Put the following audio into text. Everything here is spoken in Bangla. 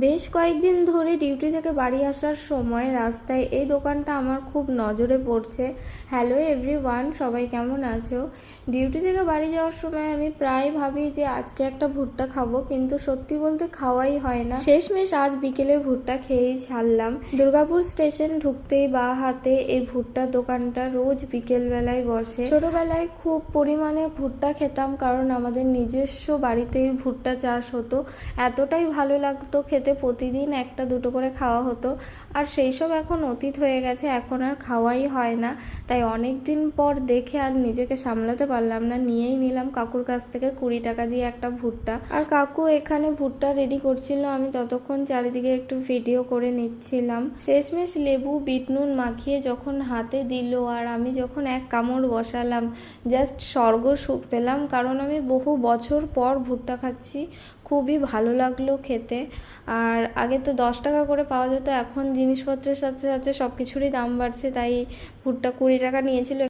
বেশ কয়েকদিন ধরে ডিউটি থেকে বাড়ি আসার সময় রাস্তায় এই দোকানটা আমার খুব নজরে পড়ছে। হ্যালো এভরিওয়ান, সবাই কেমন আছো? ডিউটি থেকে বাড়ি যাওয়ার সময় আমি প্রায় ভাবি যে আজকে একটা ভুট্টা খাবো, কিন্তু সত্যি বলতে খাওয়াই হয় না। শেষমেশ আজ বিকেলে ভুট্টা খেয়েই ছাড়লাম। দুর্গাপুর স্টেশন ঢুকতেই বা হাতে এই ভুট্টার দোকানটা রোজ বিকেল বেলায় বসে। ছোটবেলায় খুব পরিমাণে ভুট্টা খেতাম, কারণ আমাদের নিজস্ব বাড়িতেই ভুট্টা চাষ হতো। এতটাই ভালো লাগতো খেতে, প্রতিদিন একটা দুটো করে খাওয়া হতো। আর সেই সব এখন অতীত হয়ে গেছে, এখন আর খাওয়াই হয় না। তাই অনেক দিন পর দেখে আর নিজেকে সামলাতে পারলাম না, নিয়েই নিলাম কাকুর কাছ থেকে 20 টাকা দিয়ে একটা ভুট্টা। আর কাকু এখানে ভুট্টা রেডি করছিল, আমি ততক্ষণ চারিদিকে একটু ভিডিও করে নিচ্ছিলাম। শেষমেশ লেবু বিট নুন মাখিয়ে যখন হাতে দিল আর আমি যখন এক কামড় বসালাম, জাস্ট স্বর্গ সুখ পেলাম। কারণ আমি বহু বছর পর ভুট্টা খাচ্ছি, খুবই ভালো লাগলো খেতে। আর আগে তো 10 টাকা করে পাওয়া যেত, এখন জিনিসপত্রের সাথে সাথে সব কিছুরই দাম বাড়ছে, তাই ভুট্টা 20 টাকা নিয়েছিল।